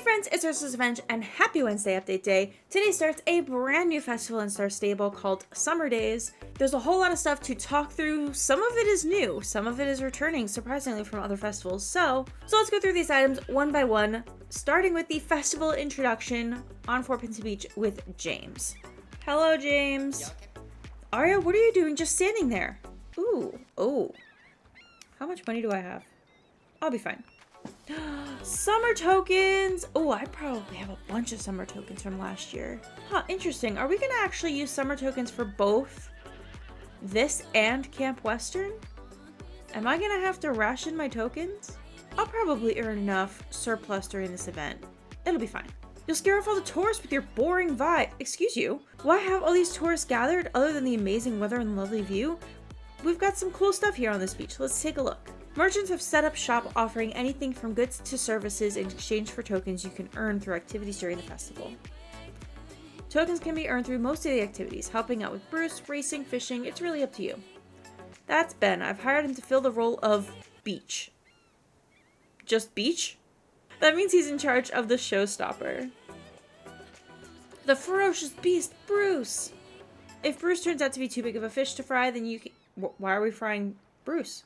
friends, it's UrsulasRevenge and happy Wednesday update day. Today starts a brand new festival in Star Stable called Summer Daze. There's a whole lot of stuff to talk through. Some of it is new, some of it is returning surprisingly from other festivals. So let's go through these items one by one, starting with the festival introduction on Fort Pinta Beach with James. Hello, James. Arya, what are you doing just standing there? Ooh, oh. How much money do I have? I'll be fine. Summer tokens! Oh, I probably have a bunch of summer tokens from last year. Huh, interesting. Are we gonna actually use summer tokens for both this and Camp Western? Am I gonna have to ration my tokens? I'll probably earn enough surplus during this event. It'll be fine. You'll scare off all the tourists with your boring vibe. Excuse you? Why have all these tourists gathered other than the amazing weather and lovely view? We've got some cool stuff here on this beach. Let's take a look. Merchants have set up shop offering anything from goods to services in exchange for tokens you can earn through activities during the festival. Tokens can be earned through most of the activities, helping out with Bruce, racing, fishing, it's really up to you. That's Ben. I've hired him to fill the role of Beach. Just Beach? That means he's in charge of the showstopper. The ferocious beast, Bruce! If Bruce turns out to be too big of a fish to fry, then you can... Why are we frying Bruce?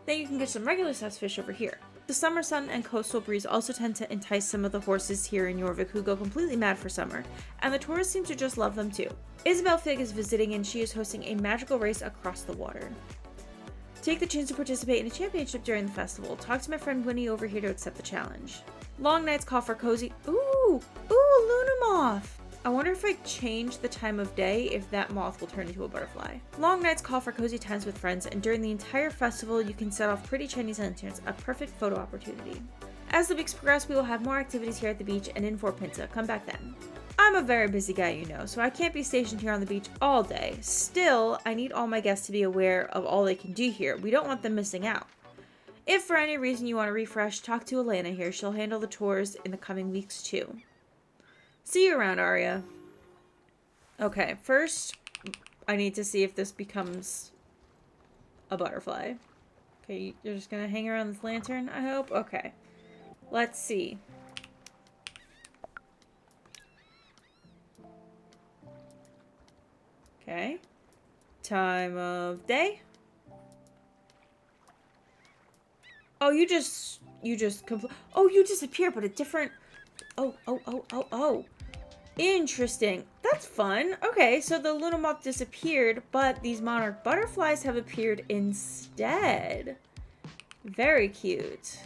Then you can get some regular sized fish over here. The summer sun and coastal breeze also tend to entice some of the horses here in Jorvik who go completely mad for summer, and the tourists seem to just love them too. Isabel Fig is visiting and she is hosting a magical race across the water. Take the chance to participate in a championship during the festival. Talk to my friend Winnie over here to accept the challenge. Long nights call for cozy... Ooh, Luna Moth! I wonder if I change the time of day if that moth will turn into a butterfly. Long nights call for cozy times with friends, and during the entire festival you can set off pretty Chinese lanterns, a perfect photo opportunity. As the weeks progress, we will have more activities here at the beach and in Fort Pinta. Come back then. I'm a very busy guy, you know, so I can't be stationed here on the beach all day. Still, I need all my guests to be aware of all they can do here. We don't want them missing out. If for any reason you want to refresh, talk to Elena here. She'll handle the tours in the coming weeks too. See you around, Arya. Okay, first, I need to see if this becomes a butterfly. Okay, you're just gonna hang around this lantern, I hope? Okay. Let's see. Okay. Time of day. Oh, you disappear, but a different... Oh. Interesting. That's fun. Okay, so the Luna Moth disappeared, but these monarch butterflies have appeared instead. Very cute.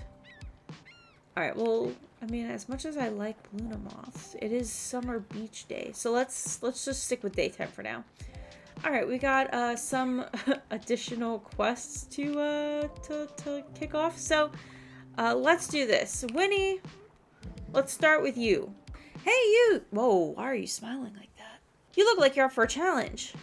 Alright, well, I mean, as much as I like Luna Moths, it is summer beach day. So let's just stick with daytime for now. Alright, we got some additional quests to kick off. So let's do this. Winnie, let's start with you. Hey, you! Whoa, why are you smiling like that? You look like you're up for a challenge.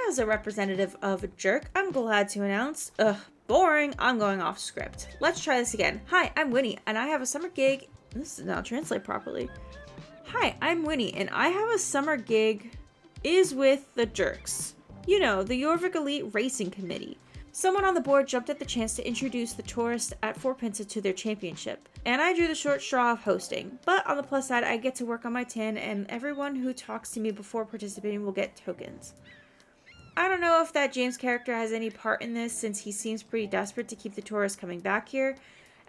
As a representative of a jerk, I'm glad to announce... Ugh, boring. I'm going off script. Let's try this again. Hi, I'm Winnie, and I have a summer gig... This does not translate properly. Hi, I'm Winnie, and I have a summer gig... is with the jerks. You know, the Jorvik Elite Racing Committee. Someone on the board jumped at the chance to introduce the tourists at Fort Pinta to their championship, and I drew the short straw of hosting. But on the plus side, I get to work on my tin, and everyone who talks to me before participating will get tokens. I don't know if that James character has any part in this, since he seems pretty desperate to keep the tourists coming back here.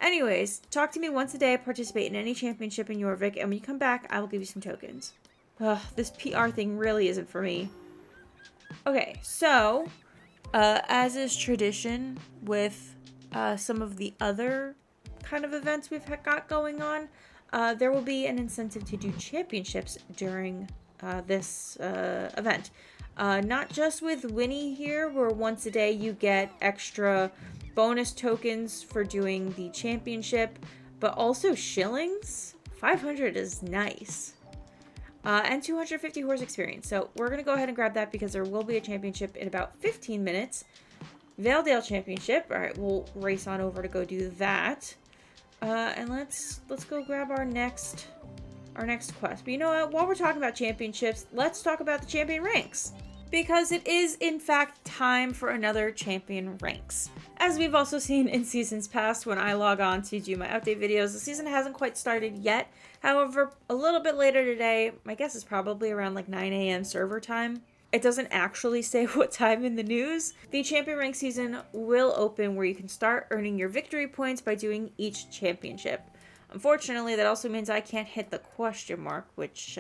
Anyways, talk to me once a day, participate in any championship in Jorvik, and when you come back, I will give you some tokens. Ugh, this PR thing really isn't for me. Okay, so... as is tradition with some of the other kind of events we've got going on, there will be an incentive to do championships during this event. Not just with Winnie here, where once a day you get extra bonus tokens for doing the championship, but also shillings. 500 is nice. And 250 horse experience. So we're going to go ahead and grab that because there will be a championship in about 15 minutes. Valedale Championship. All right, we'll race on over to go do that. And let's go grab our next quest. But you know what? While we're talking about championships, let's talk about the champion ranks. because it is in fact time for another champion ranks. As we've also seen in seasons past when I log on to do my update videos, the season hasn't quite started yet. However, a little bit later today, my guess is probably around like 9 a.m. server time. It doesn't actually say what time in the news. The champion rank season will open where you can start earning your victory points by doing each championship. Unfortunately, that also means I can't hit the question mark, which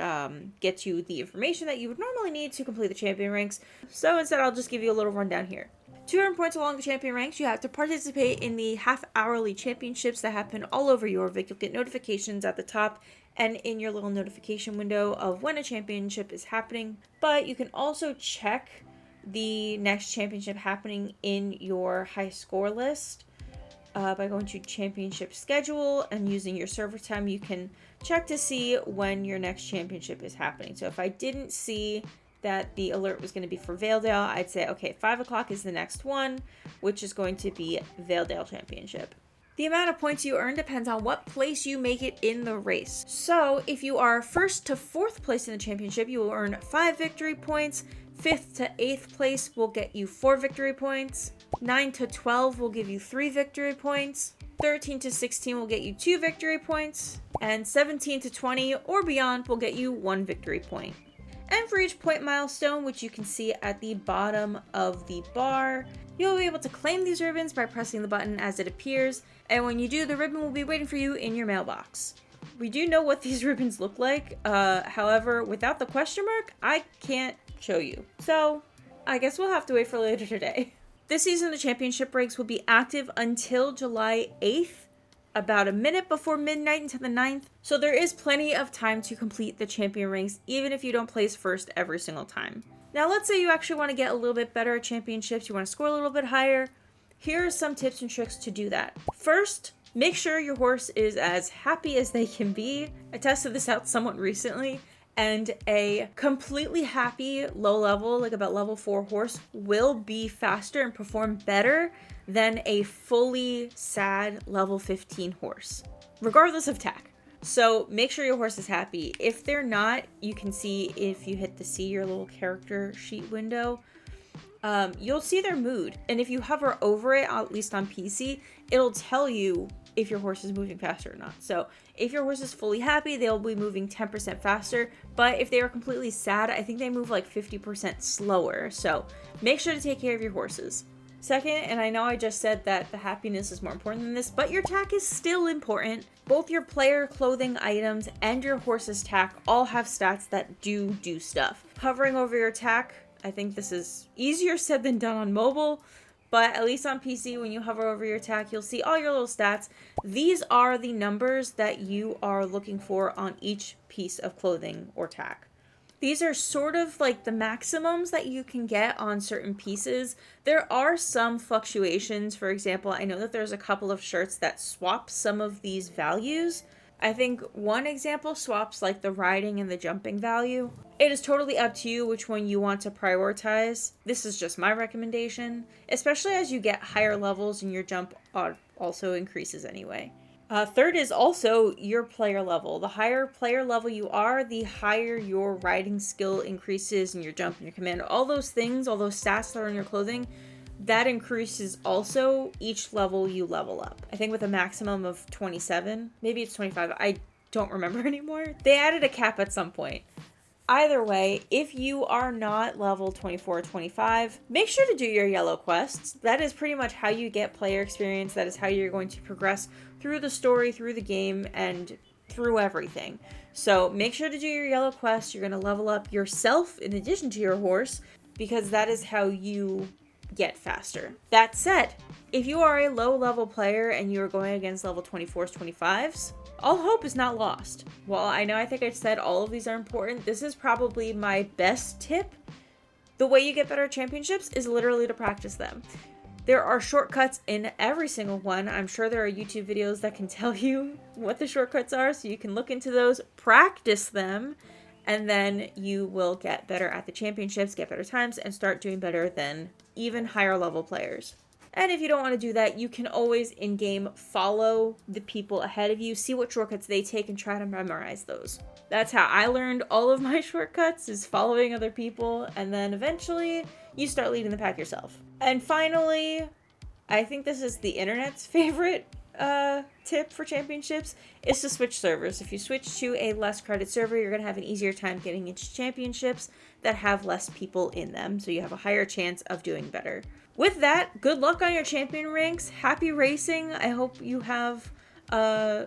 gets you the information that you would normally need to complete the champion ranks. So instead, I'll just give you a little rundown here. To earn points along the champion ranks, you have to participate in the half-hourly championships that happen all over Jorvik. You'll get notifications at the top and in your little notification window of when a championship is happening. But you can also check the next championship happening in your high score list. By going to championship schedule and using your server time, you can check to see when your next championship is happening. So if I didn't see that the alert was going to be for Valedale, I'd say, okay, 5 o'clock is the next one, which is going to be Valedale Championship. The amount of points you earn depends on what place you make it in the race. So if you are 1st to 4th place in the championship, you will earn 5 victory points. 5th to 8th place will get you 4 victory points. 9 to 12 will give you 3 victory points. 13 to 16 will get you 2 victory points. And 17 to 20 or beyond will get you 1 victory point. And for each point milestone, which you can see at the bottom of the bar, you'll be able to claim these ribbons by pressing the button as it appears. And when you do, the ribbon will be waiting for you in your mailbox. We do know what these ribbons look like. However, without the question mark, I can't show you. So I guess we'll have to wait for later today. This season, the championship ranks will be active until July 8th, about a minute before midnight into the 9th. So there is plenty of time to complete the champion ranks, even if you don't place first every single time. Now, let's say you actually want to get a little bit better at championships, you want to score a little bit higher. Here are some tips and tricks to do that. First, make sure your horse is as happy as they can be. I tested this out somewhat recently, and a completely happy low level, like about level 4 horse, will be faster and perform better than a fully sad level 15 horse, regardless of tack. So make sure your horse is happy. If they're not, you can see if you hit the see your little character sheet window, you'll see their mood. And if you hover over it, at least on PC, it'll tell you if your horse is moving faster or not. So if your horse is fully happy, they'll be moving 10% faster. But if they are completely sad, I think they move like 50% slower. So make sure to take care of your horses. Second, and I know I just said that the happiness is more important than this, but your tack is still important. Both your player clothing items and your horse's tack all have stats that do stuff. Hovering over your tack, I think this is easier said than done on mobile, but at least on PC, when you hover over your tack, you'll see all your little stats. These are the numbers that you are looking for on each piece of clothing or tack. These are sort of like the maximums that you can get on certain pieces. There are some fluctuations. For example, I know that there's a couple of shirts that swap some of these values. I think one example swaps like the riding and the jumping value. It is totally up to you which one you want to prioritize. This is just my recommendation, especially as you get higher levels and your jump also increases anyway. Third is also your player level. The higher player level you are, the higher your riding skill increases and your jump and your command. All those things, all those stats that are in your clothing, that increases also each level you level up. I think with a maximum of 27, maybe it's 25. I don't remember anymore. They added a cap at some point. Either way, if you are not level 24 or 25, make sure to do your yellow quests. That is pretty much how you get player experience. That is how you're going to progress through the story, through the game, and through everything. So make sure to do your yellow quests. You're going to level up yourself in addition to your horse, because that is how you get faster. That said, if you are a low level player and you are going against level 24s, 25s, all hope is not lost. While I think I said all of these are important, this is probably my best tip. The way you get better at championships is literally to practice them. There are shortcuts in every single one. I'm sure there are YouTube videos that can tell you what the shortcuts are, so you can look into those, practice them, and then you will get better at the championships, get better times, and start doing better than even higher level players. And if you don't want to do that, you can always in-game follow the people ahead of you, see what shortcuts they take, and try to memorize those. That's how I learned all of my shortcuts, is following other people, and then eventually you start leading the pack yourself. And finally, I think this is the internet's favorite tip for championships, is to switch servers. If you switch to a less crowded server, you're going to have an easier time getting into championships that have less people in them, so you have a higher chance of doing better. With that, good luck on your champion ranks. Happy racing. I hope you have, I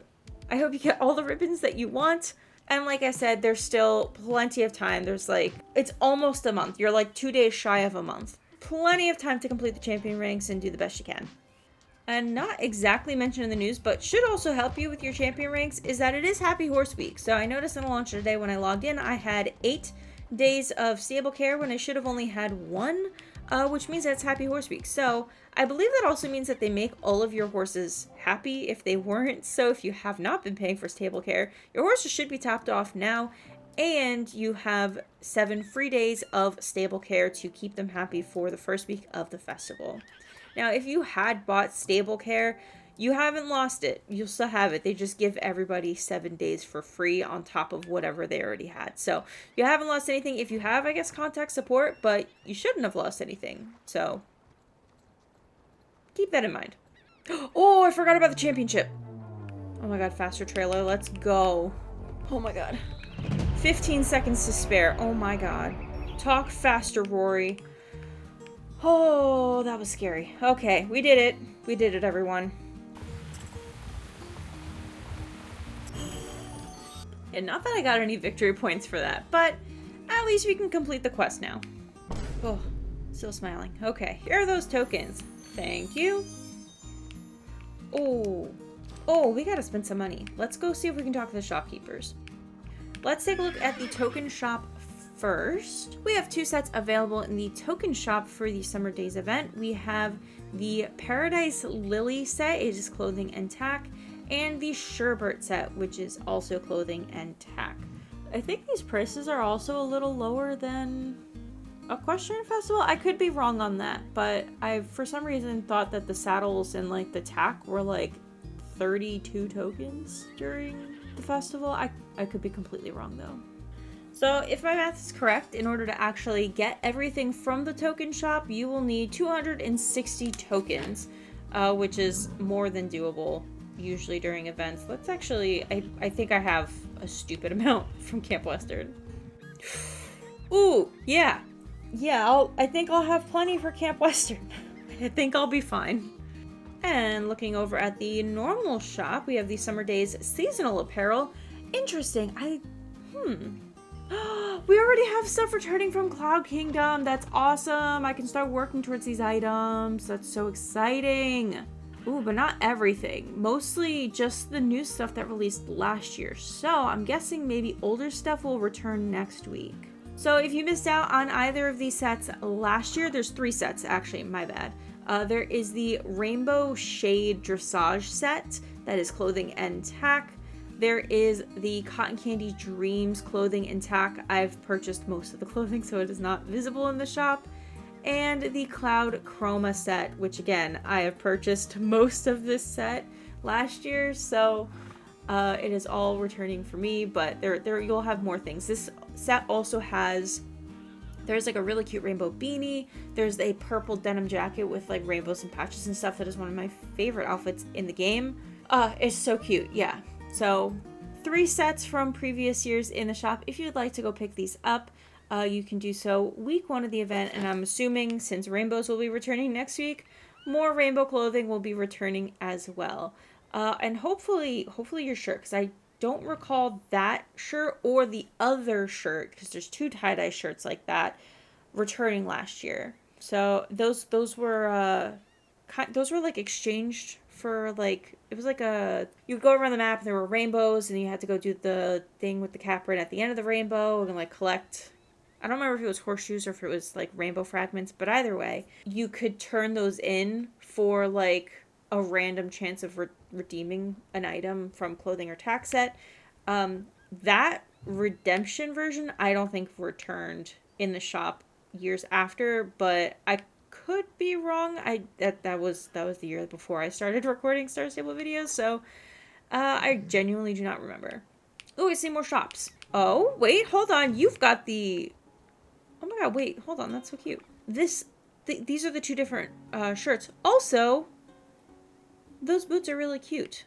hope you get all the ribbons that you want. And like I said, there's still plenty of time. There's like, it's almost a month. You're like 2 days shy of a month. Plenty of time to complete the champion ranks and do the best you can. And not exactly mentioned in the news, but should also help you with your champion ranks, is that it is Happy Horse Week. So I noticed in the launch today when I logged in, I had 8 days of stable care when I should have only had 1, which means that it's Happy Horse Week. So I believe that also means that they make all of your horses happy if they weren't. So if you have not been paying for stable care, your horses should be topped off now, and you have 7 free days of stable care to keep them happy for the first week of the festival. Now, if you had bought stable care, you haven't lost it. You'll still have it. They just give everybody 7 days for free on top of whatever they already had. So you haven't lost anything. If you have, I guess, contact support, but you shouldn't have lost anything. So keep that in mind. Oh, I forgot about the championship. Oh my god, faster trailer. Let's go. Oh my god. 15 seconds to spare. Oh my god. Talk faster, Rory. Oh, that was scary. Okay, we did it. We did it, everyone. And not that I got any victory points for that, but at least we can complete the quest now. Oh, still smiling. Okay, here are those tokens. Thank you. Oh, we gotta spend some money. Let's go see if we can talk to the shopkeepers. Let's take a look at the token shop first. We have 2 sets available in the token shop for the Summer Daze event. We have the Paradise Lily set, it is clothing and tack, and the Sherbert set, which is also clothing and tack. I think these prices are also a little lower than Equestrian Festival. I could be wrong on that, but I for some reason thought that the saddles and like the tack were like 32 tokens during the festival. I could be completely wrong though. So if my math is correct, in order to actually get everything from the token shop, you will need 260 tokens, which is more than doable usually during events. Let's actually, I think I have a stupid amount from Camp Western. Ooh, yeah, I think I'll have plenty for Camp Western. I think I'll be fine. And looking over at the normal shop, we have the Summer Daze seasonal apparel. Interesting. We already have stuff returning from Cloud Kingdom. That's awesome. I can start working towards these items. That's so exciting. Ooh, but not everything. Mostly just the new stuff that released last year. So I'm guessing maybe older stuff will return next week. So if you missed out on either of these sets last year, there's 3 sets actually, my bad. There is the Rainbow Shade Dressage set that is clothing and tack. There is the Cotton Candy Dreams clothing and tack. I've purchased most of the clothing, so it is not visible in the shop. And the Cloud Chroma set, which again, I have purchased most of this set last year, so it is all returning for me, but there you'll have more things. This set also has, there's like a really cute rainbow beanie. There's a purple denim jacket with like rainbows and patches and stuff that is one of my favorite outfits in the game. It's so cute, yeah. So 3 sets from previous years in the shop. If you'd like to go pick these up, you can do so week 1 of the event, and I'm assuming since rainbows will be returning next week, more rainbow clothing will be returning as well. And hopefully your shirt, because I don't recall that shirt or the other shirt, because there's 2 tie-dye shirts like that returning last year. So those were like exchanged for like, it was like you go around the map and there were rainbows, and you had to go do the thing with the Caprin at the end of the rainbow and like collect, I don't remember if it was horseshoes or if it was like rainbow fragments, but either way, you could turn those in for like a random chance of redeeming an item from clothing or tack set. That redemption version, I don't think returned in the shop years after, but I could be wrong. That was the year before I started recording Star Stable videos, so I genuinely do not remember. Oh, I see more shops. Oh, wait, hold on. You've got the... Oh my god, wait, hold on. That's so cute. These are the two different shirts. Also, those boots are really cute.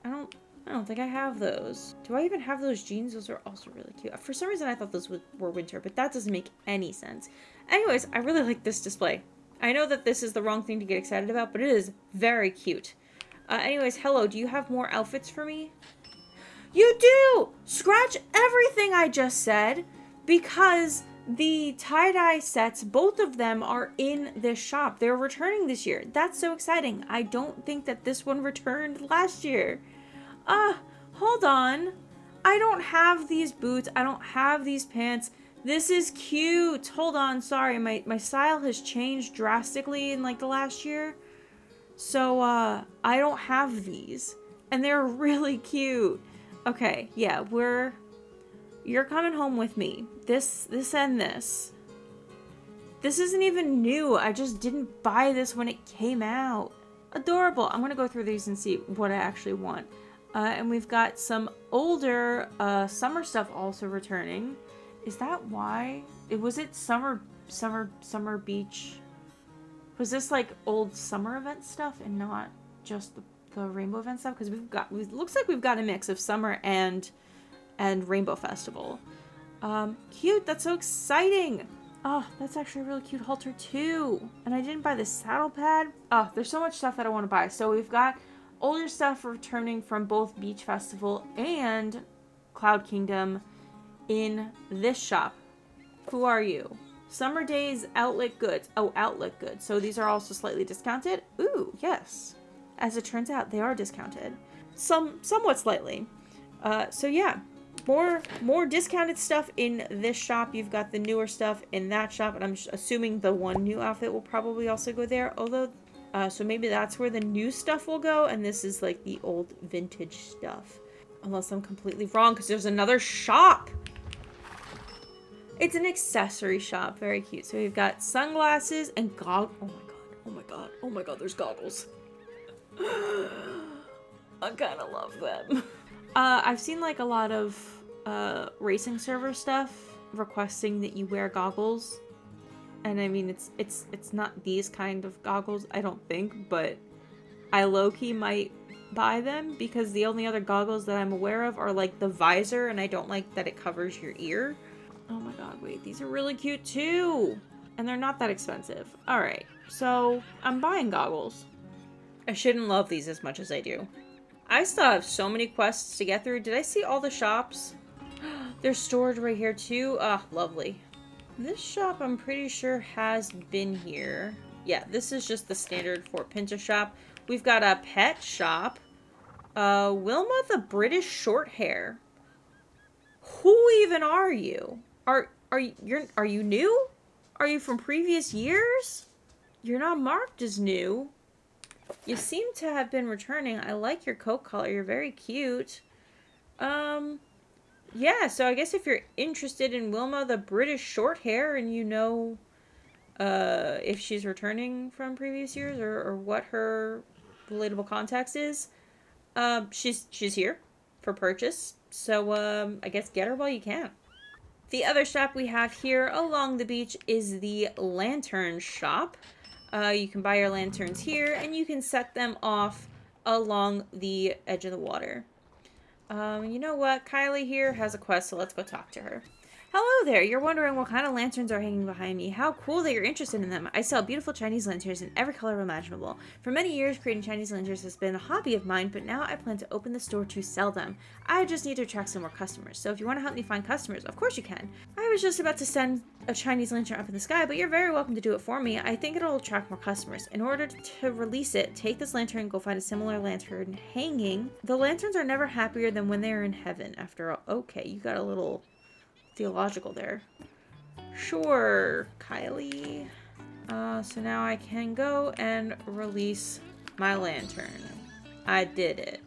I don't think I have those. Do I even have those jeans? Those are also really cute. For some reason, I thought those were winter, but that doesn't make any sense. Anyways, I really like this display. I know that this is the wrong thing to get excited about, but it is very cute. Anyways, hello, do you have more outfits for me? You do! Scratch everything I just said, because the tie-dye sets, both of them are in this shop. They're returning this year. That's so exciting. I don't think that this one returned last year. Hold on. I don't have these boots. I don't have these pants. This is cute. Hold on. Sorry. My style has changed drastically in like the last year. So, I don't have these. And they're really cute. Okay. Yeah, you're coming home with me. This and this. This isn't even new. I just didn't buy this when it came out. Adorable. I'm going to go through these and see what I actually want. And we've got some older summer stuff also returning. Is that why? Was it summer beach? Was this like old summer event stuff and not just the rainbow event stuff? Because it looks like we've got a mix of summer and rainbow festival. Cute. That's so exciting. Oh, that's actually a really cute halter too. And I didn't buy the saddle pad. Oh, there's so much stuff that I want to buy. So we've got older stuff returning from both Beach Festival and Cloud Kingdom in this shop. Who are you? Summer Daze Outlet Goods. Oh, Outlet Goods. So these are also slightly discounted. Ooh, yes. As it turns out, they are discounted. Somewhat slightly. So yeah, more discounted stuff in this shop. You've got the newer stuff in that shop, and I'm assuming the one new outfit will probably also go there. Although, so maybe that's where the new stuff will go, and this is like the old vintage stuff. Unless I'm completely wrong, because there's another shop. It's an accessory shop. Very cute. So we've got sunglasses and goggles. Oh my god. Oh my god. Oh my god, there's goggles. I kind of love them. I've seen like a lot of racing server stuff requesting that you wear goggles. And I mean, it's not these kind of goggles, I don't think, but I low-key might buy them because the only other goggles that I'm aware of are like the visor, and I don't like that it covers your ear. Oh my god, wait, these are really cute too. And they're not that expensive. Alright, so I'm buying goggles. I shouldn't love these as much as I do. I still have so many quests to get through. Did I see all the shops? They're stored right here too. Ah, lovely. This shop I'm pretty sure has been here. Yeah, this is just the standard Fort Pinta shop. We've got a pet shop. Wilma the British Shorthair. Who even are you? Are you new? Are you from previous years? You're not marked as new. You seem to have been returning. I like your coat color. You're very cute. Yeah, so I guess if you're interested in Wilma the British Shorthair and you know if she's returning from previous years or what her relatable context is, she's here for purchase. So I guess get her while you can. The other shop we have here along the beach is the lantern shop. You can buy your lanterns here, and you can set them off along the edge of the water. You know what? Kylie here has a quest, so let's go talk to her. Hello there! You're wondering what kind of lanterns are hanging behind me. How cool that you're interested in them. I sell beautiful Chinese lanterns in every color imaginable. For many years, creating Chinese lanterns has been a hobby of mine, but now I plan to open the store to sell them. I just need to attract some more customers, so if you want to help me find customers, of course you can. I was just about to send a Chinese lantern up in the sky, but you're very welcome to do it for me. I think it'll attract more customers. In order to release it, take this lantern and go find a similar lantern hanging. The lanterns are never happier than when they are in heaven, after all. Okay, you got a little theological there. Sure, Kylie. So now I can go and release my lantern. I did it.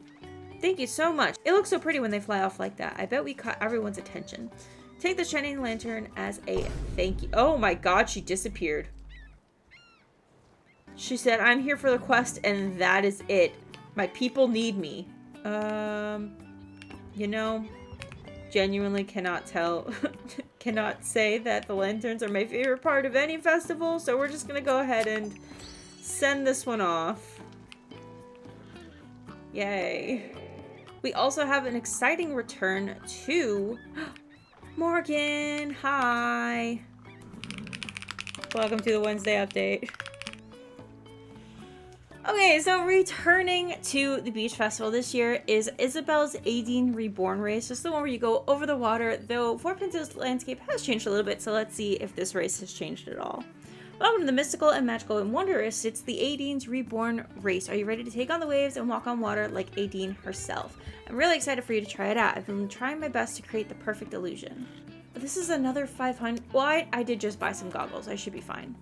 Thank you so much. It looks so pretty when they fly off like that. I bet we caught everyone's attention. Take the shining lantern as a thank you. Oh my god, she disappeared. She said, I'm here for the quest and that is it. My people need me. You know, genuinely cannot tell, cannot say that the lanterns are my favorite part of any festival, so we're just gonna go ahead and send this one off. Yay. We also have an exciting return to Morgan. Hi. Welcome to the Wednesday update. Okay, so returning to the beach festival this year is Isabel's Aideen Reborn race. This is the one where you go over the water, though Fort Pinta's landscape has changed a little bit, so let's see if this race has changed at all. Welcome to the mystical and magical and wondrous. It's the Aideen's Reborn race. Are you ready to take on the waves and walk on water like Aideen herself? I'm really excited for you to try it out. I've been trying my best to create the perfect illusion. But this is another 500. Well, I did just buy some goggles. I should be fine.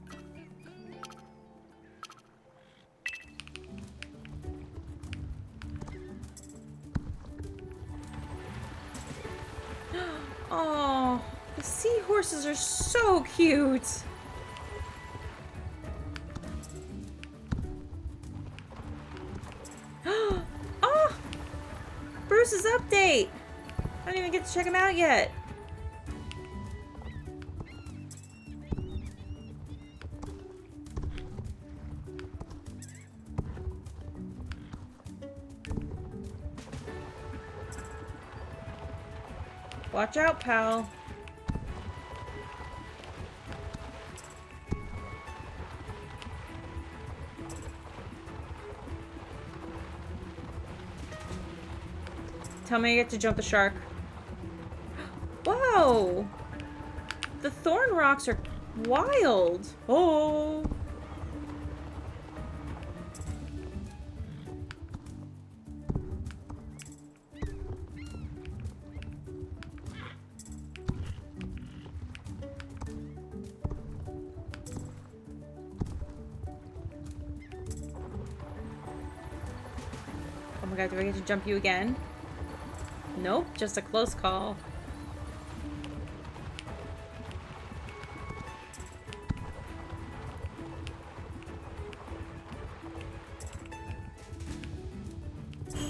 Oh, the seahorses are so cute. Oh, Bruce's update. I didn't even get to check him out yet. Watch out, pal. Tell me I get to jump the shark. Wow! The thorn rocks are wild. Oh! Oh my god, do I get to jump you again? Nope, just a close call.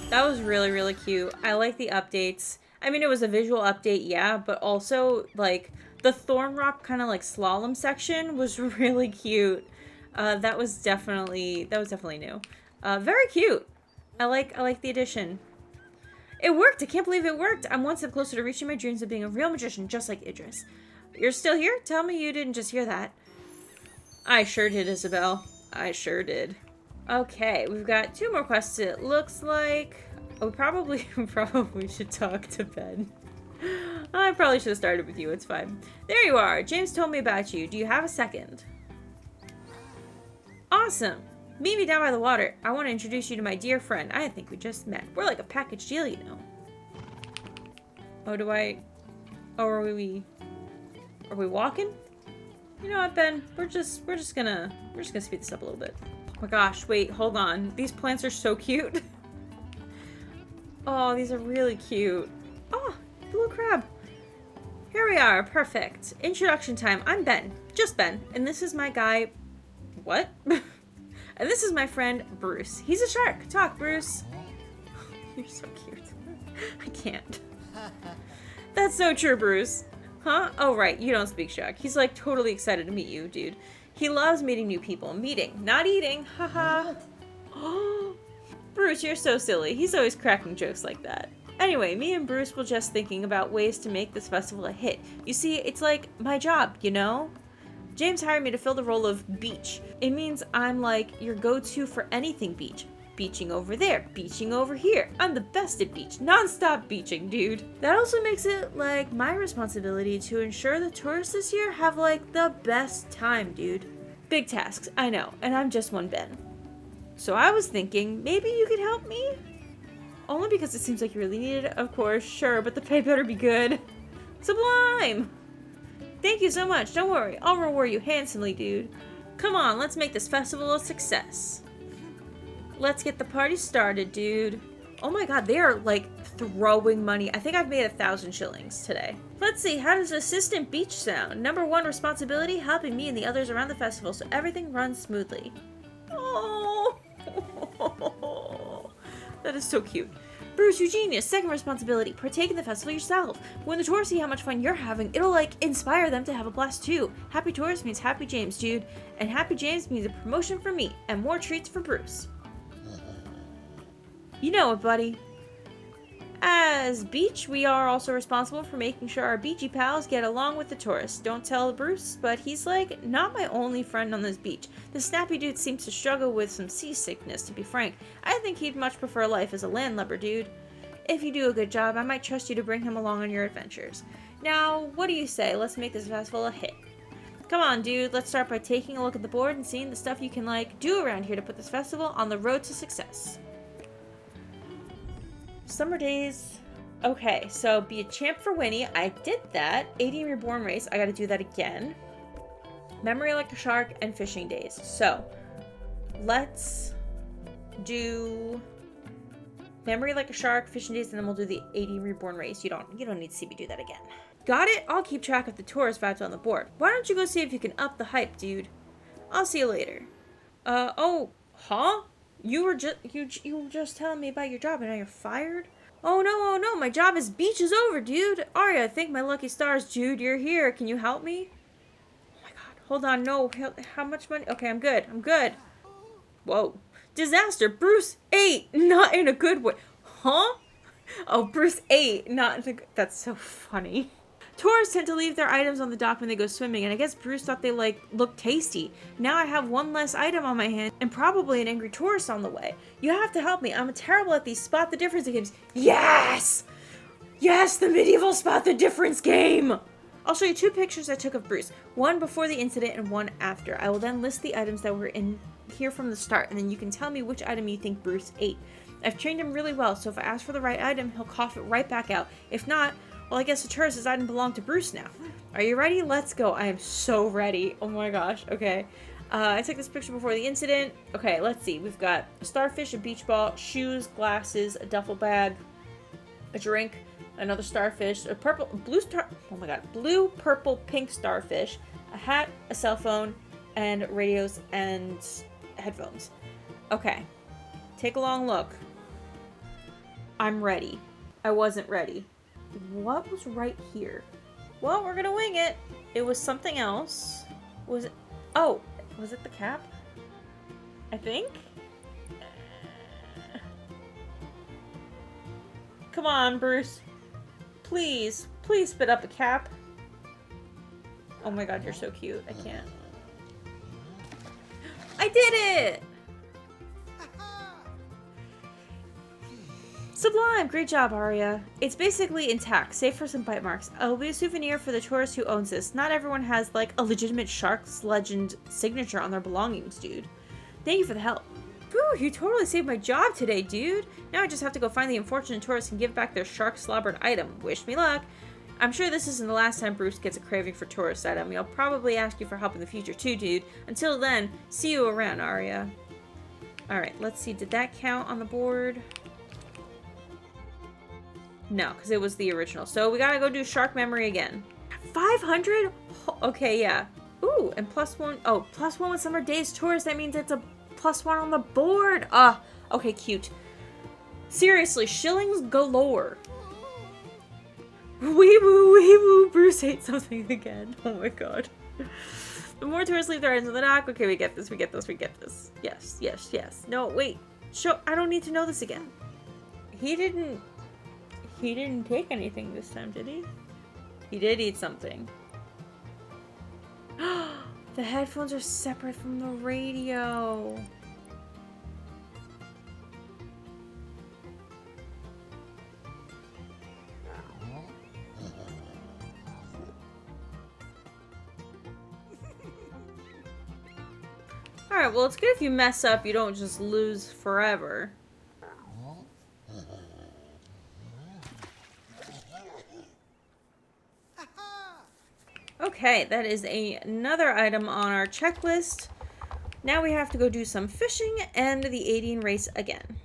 That was really, really cute. I like the updates. I mean, it was a visual update, yeah, but also, like, the Thorn Rock kind of, like, slalom section was really cute. That was definitely new. Very cute. I like the addition. It worked! I can't believe it worked! I'm one step closer to reaching my dreams of being a real magician, just like Idris. You're still here? Tell me you didn't just hear that. I sure did, Isabel. I sure did. Okay, we've got 2 more quests, it looks like. Oh, we probably should talk to Ben. I probably should have started with you, it's fine. There you are! James told me about you. Do you have a second? Awesome! Meet me down by the water. I want to introduce you to my dear friend. I think we just met. We're like a package deal, you know. Oh, do I... Oh, are we walking? You know what, Ben? We're just gonna speed this up a little bit. Oh my gosh, wait, hold on. These plants are so cute. Oh, these are really cute. Oh, the little crab. Here we are, perfect. Introduction time. I'm Ben, just Ben, and this is my guy... What? And this is my friend, Bruce. He's a shark. Talk, Bruce. You're so cute. I can't. That's so true, Bruce. Huh? Oh, right. You don't speak shark. He's, like, totally excited to meet you, dude. He loves meeting new people. Meeting, not eating. Haha. Bruce, you're so silly. He's always cracking jokes like that. Anyway, me and Bruce were just thinking about ways to make this festival a hit. You see, it's like my job, you know? James hired me to fill the role of beach. It means I'm like your go-to for anything beach. Beaching over there, beaching over here. I'm the best at beach. Non-stop beaching, dude. That also makes it like my responsibility to ensure the tourists this year have like the best time, dude. Big tasks, I know, and I'm just one Ben. So I was thinking, maybe you could help me? Only because it seems like you really need it, of course, sure, but the pay better be good. Sublime! Thank you so much. Don't worry. I'll reward you handsomely, dude. Come on, let's make this festival a success. Let's get the party started, dude. Oh my god, they are, like, throwing money. I think I've made 1,000 shillings today. Let's see, how does Assistant Beach sound? Number 1 responsibility, helping me and the others around the festival so everything runs smoothly. Oh, that is so cute. Bruce, you genius. Second responsibility, partake in the festival yourself. When the tourists see how much fun you're having, it'll, like, inspire them to have a blast too. Happy tourists means happy James, dude. And happy James means a promotion for me, and more treats for Bruce. You know it, buddy. As Beach, we are also responsible for making sure our beachy pals get along with the tourists. Don't tell Bruce, but he's, like, not my only friend on this beach. The snappy dude seems to struggle with some seasickness, to be frank. I think he'd much prefer life as a landlubber dude. If you do a good job, I might trust you to bring him along on your adventures. Now, what do you say? Let's make this festival a hit. Come on, dude. Let's start by taking a look at the board and seeing the stuff you can, like, do around here to put this festival on the road to success. Summer days. Okay, so be a champ for Winnie. I did that. Aideen Reborn race. I gotta do that again. Memory like a shark and fishing days. So, let's do Memory like a shark, fishing days, and then we'll do the Aideen Reborn race. You don't need to see me do that again. Got it? I'll keep track of the tourist vibes on the board. Why don't you go see if you can up the hype, dude? I'll see you later. Huh? You were just telling me about your job and now you're fired? Oh no, my job as Beach is over, dude. Arya, thank my lucky stars, dude, you're here. Can you help me? Oh my god, hold on, no. How much money? Okay, I'm good. Whoa. Disaster, Bruce 8, not in a good way. Huh? Oh, Bruce 8, not in a good... That's so funny. Tourists tend to leave their items on the dock when they go swimming, and I guess Bruce thought they, like, looked tasty. Now I have one less item on my hand, and probably an angry tourist on the way. You have to help me. I'm terrible at these spot the difference games. Yes! Yes, the medieval spot the difference game! I'll show you 2 pictures I took of Bruce. One before the incident and one after. I will then list the items that were in here from the start, and then you can tell me which item you think Bruce ate. I've trained him really well, so if I ask for the right item, he'll cough it right back out. If not, well, I guess the Chores' item belonged to Bruce now. Are you ready? Let's go. I am so ready. Oh my gosh. Okay. I took this picture before the incident. Okay, let's see. We've got a starfish, a beach ball, shoes, glasses, a duffel bag, a drink, another starfish, a blue, purple, pink starfish, a hat, a cell phone, and radios and headphones. Okay. Take a long look. I'm ready. I wasn't ready. What was right here? Well, we're gonna wing it. It was something else. Was it? Oh, was it the cap? I think? Come on, Bruce. Please spit up a cap. Oh my god, you're so cute. I can't. I did it! Sublime! Great job, Arya. It's basically intact, save for some bite marks. It'll be a souvenir for the tourist who owns this. Not everyone has, like, a legitimate Shark's Legend signature on their belongings, dude. Thank you for the help. Whew, you totally saved my job today, dude. Now I just have to go find the unfortunate tourists and give back their shark slobbered item. Wish me luck. I'm sure this isn't the last time Bruce gets a craving for tourist item. He'll probably ask you for help in the future too, dude. Until then, see you around, Arya. Alright, let's see. Did that count on the board? No, because it was the original. So we gotta go do shark memory again. 500? Okay, yeah. Ooh, and +1. Oh, +1 with Summer Daze tours. That means it's a +1 on the board. Okay, cute. Seriously, shillings galore. Wee woo, Bruce ate something again. Oh my god. The more tourists leave their items on the dock. Okay, we get this. Yes. No, wait. I don't need to know this again. He didn't take anything this time, did he? He did eat something. The headphones are separate from the radio. Alright, well, it's good if you mess up, you don't just lose forever. Okay, that is another item on our checklist. Now we have to go do some fishing and the Aideen race again.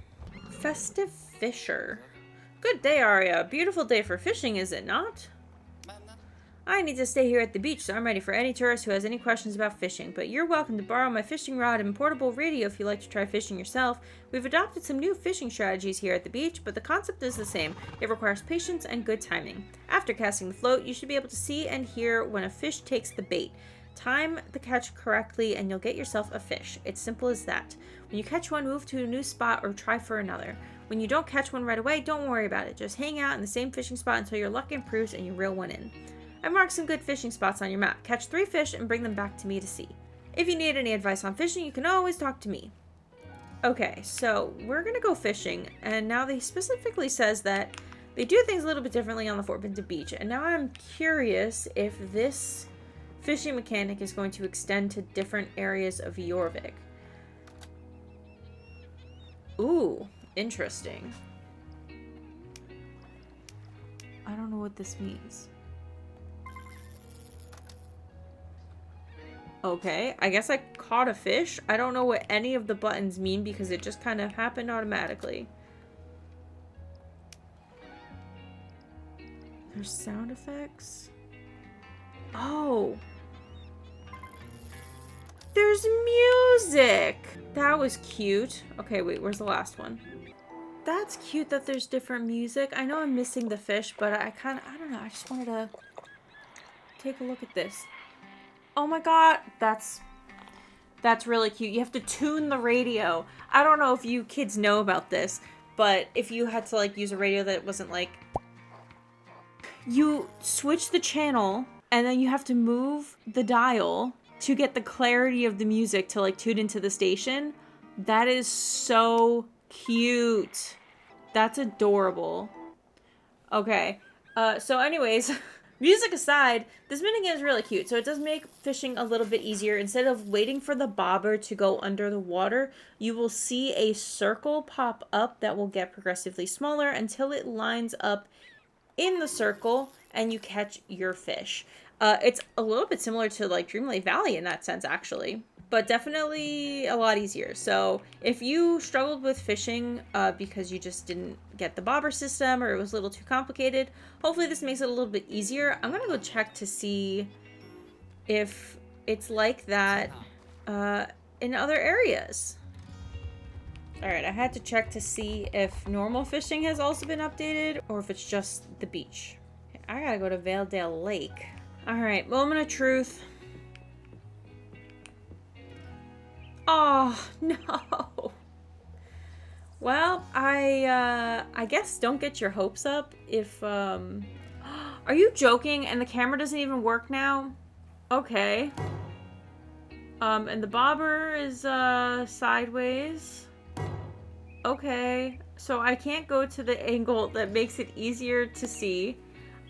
Festive Fisher. Good day, Arya. Beautiful day for fishing, is it not? I need to stay here at the beach, so I'm ready for any tourist who has any questions about fishing, but you're welcome to borrow my fishing rod and portable radio if you'd like to try fishing yourself. We've adopted some new fishing strategies here at the beach, but the concept is the same. It requires patience and good timing. After casting the float, you should be able to see and hear when a fish takes the bait. Time the catch correctly and you'll get yourself a fish. It's simple as that. When you catch one, move to a new spot or try for another. When you don't catch one right away, don't worry about it. Just hang out in the same fishing spot until your luck improves and you reel one in. I marked some good fishing spots on your map. Catch 3 fish and bring them back to me to see. If you need any advice on fishing, you can always talk to me. Okay, so we're gonna go fishing, and now they specifically says that they do things a little bit differently on the Fort Pinta beach, and now I'm curious if this fishing mechanic is going to extend to different areas of Jorvik. Ooh, interesting. I don't know what this means. Okay, I guess I caught a fish. I don't know what any of the buttons mean because it just kind of happened automatically. There's sound effects. Oh. There's music. That was cute. Okay, wait, where's the last one? That's cute that there's different music. I know I'm missing the fish, but I don't know. I just wanted to take a look at this. Oh my god, that's really cute. You have to tune the radio. I don't know if you kids know about this, but if you had to like use a radio that wasn't like, you switch the channel and then you have to move the dial to get the clarity of the music to like tune into the station. That is so cute. That's adorable. Okay, so anyways, music aside, this minigame is really cute, so it does make fishing a little bit easier. Instead of waiting for the bobber to go under the water, you will see a circle pop up that will get progressively smaller until it lines up in the circle and you catch your fish. It's a little bit similar to like Dreamlight Valley in that sense, actually, but definitely a lot easier. So if you struggled with fishing because you just didn't get the bobber system or it was a little too complicated, hopefully this makes it a little bit easier. I'm gonna go check to see if it's like that in other areas. Alright, I had to check to see if normal fishing has also been updated or if it's just the beach. Okay, I gotta go to Valedale Lake. Alright, moment of truth. Oh, no. Well, I guess don't get your hopes up if, are you joking and the camera doesn't even work now? Okay. And the bobber is, sideways. Okay. So I can't go to the angle that makes it easier to see.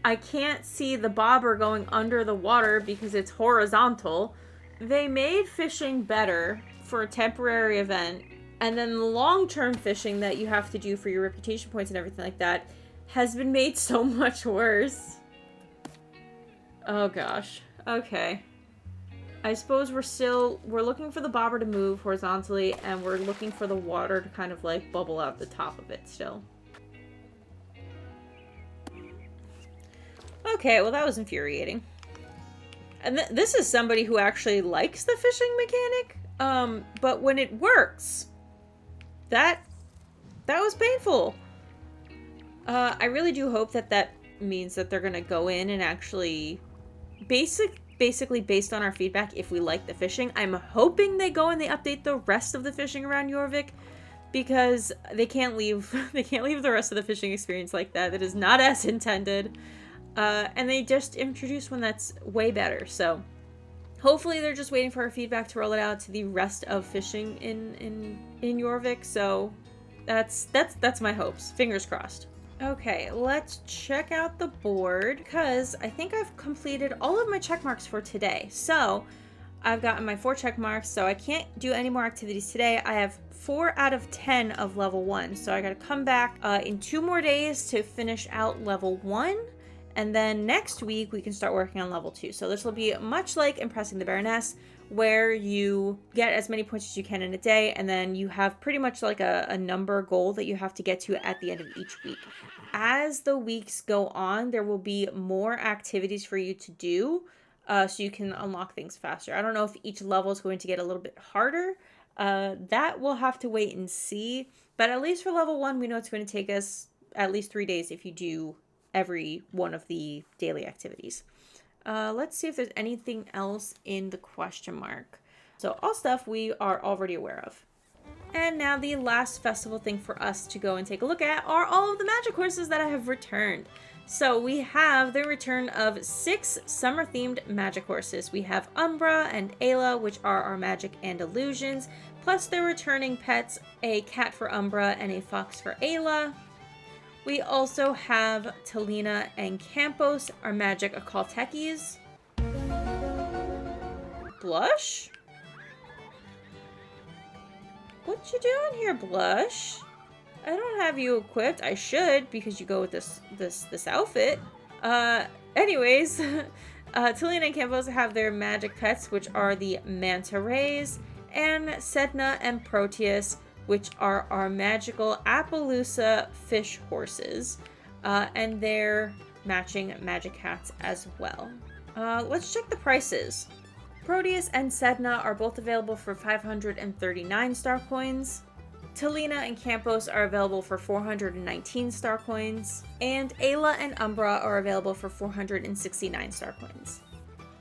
I can't see the bobber going under the water because it's horizontal. They made fishing better for a temporary event, and then the long-term fishing that you have to do for your reputation points and everything like that has been made so much worse. Oh gosh. Okay. I suppose we're looking for the bobber to move horizontally, and we're looking for the water to kind of like bubble out the top of it still. Okay, well that was infuriating. And this is somebody who actually likes the fishing mechanic, but when it works, that was painful. I really do hope that means that they're gonna go in and actually basically based on our feedback, if we like the fishing. I'm hoping they go and they update the rest of the fishing around Jorvik, because they can't leave the rest of the fishing experience like that. That is not as intended. And they just introduced one that's way better. So hopefully they're just waiting for our feedback to roll it out to the rest of fishing in Jorvik. So that's my hopes. Fingers crossed. Okay, let's check out the board, because I think I've completed all of my check marks for today. So I've gotten my 4 check marks, so I can't do any more activities today. I have 4 out of 10 of level 1, so I gotta come back in 2 more days to finish out level 1. And then next week, we can start working on level 2. So this will be much like Impressing the Baroness, where you get as many points as you can in a day, and then you have pretty much like a number goal that you have to get to at the end of each week. As the weeks go on, there will be more activities for you to do, so you can unlock things faster. I don't know if each level is going to get a little bit harder. That we'll have to wait and see. But at least for level 1, we know it's going to take us at least 3 days if you do every one of the daily activities. Let's see if there's anything else in the question mark. So all stuff we are already aware of. And now the last festival thing for us to go and take a look at are all of the magic horses that have returned. So we have the return of 6 summer-themed magic horses. We have Umbra and Ayla, which are our magic and illusions, plus their returning pets, a cat for Umbra and a fox for Ayla. We also have Talina and Campos, our magic occultekis. Blush? What you doing here, Blush? I don't have you equipped. I should, because you go with this outfit. Anyways, Talina and Campos have their magic pets, which are the manta rays, and Sedna and Proteus, which are our magical Appaloosa fish horses, and their matching magic hats as well. Let's check the prices. Proteus and Sedna are both available for 539 star coins. Talina and Campos are available for 419 star coins. And Ayla and Umbra are available for 469 star coins.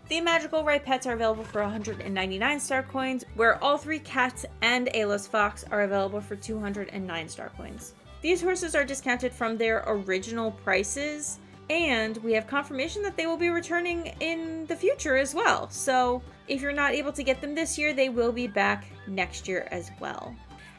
The magical Ray pets are available for 199 star coins, where all 3 cats and Ayla's fox are available for 209 star coins. These horses are discounted from their original prices, and we have confirmation that they will be returning in the future as well. So if you're not able to get them this year, they will be back next year as well.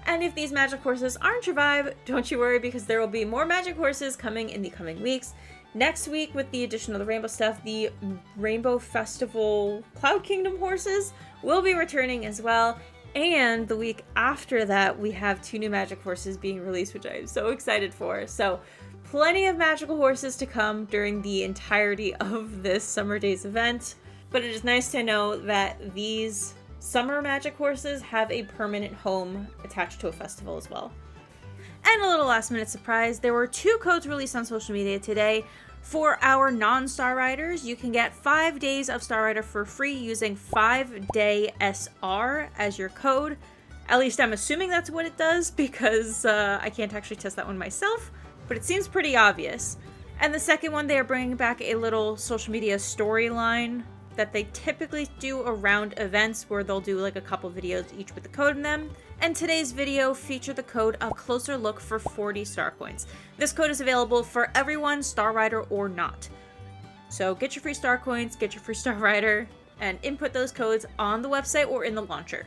And if these magic horses aren't your vibe, don't you worry, because there will be more magic horses coming in the coming weeks. Next week, with the addition of the rainbow stuff, the Rainbow Festival Cloud Kingdom horses will be returning as well. And the week after that, we have 2 new magic horses being released, which I am so excited for. So plenty of magical horses to come during the entirety of this Summer Days event. But it is nice to know that these summer magic horses have a permanent home attached to a festival as well. And a little last minute surprise, there were 2 codes released on social media today. For our non-Star Riders, you can get 5 days of Star Rider for free using 5-day SR as your code. At least I'm assuming that's what it does, because I can't actually test that one myself, but it seems pretty obvious. And the second one, they are bringing back a little social media storyline that they typically do around events, where they'll do like a couple videos each with the code in them. And today's video featured the code A Closer Look for 40 star coins. This code is available for everyone, Star Rider or not. So get your free star coins, get your free Star Rider, and input those codes on the website or in the launcher.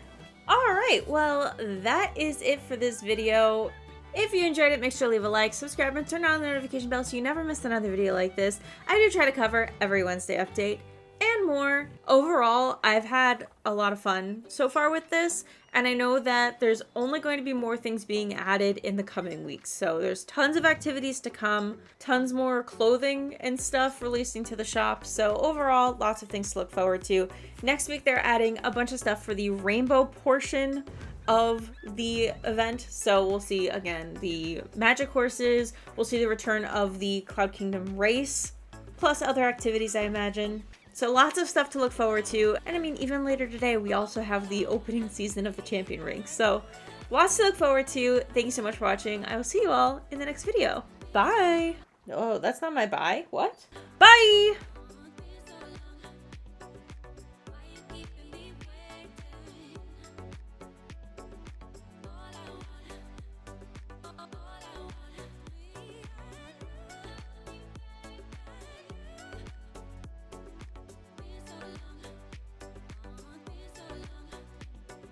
Alright, well, that is it for this video. If you enjoyed it, make sure to leave a like, subscribe, and turn on the notification bell so you never miss another video like this. I do try to cover every Wednesday update and more. Overall, I've had a lot of fun so far with this, and I know that there's only going to be more things being added in the coming weeks. So there's tons of activities to come, tons more clothing and stuff releasing to the shop. So overall, lots of things to look forward to. Next week, they're adding a bunch of stuff for the rainbow portion of the event. So we'll see, again, the magic horses, we'll see the return of the Cloud Kingdom race, plus other activities, I imagine. So lots of stuff to look forward to. And I mean, even later today, we also have the opening season of the Champion Ring. So lots to look forward to. Thank you so much for watching. I will see you all in the next video. Bye. Oh, that's not my bye. What? Bye.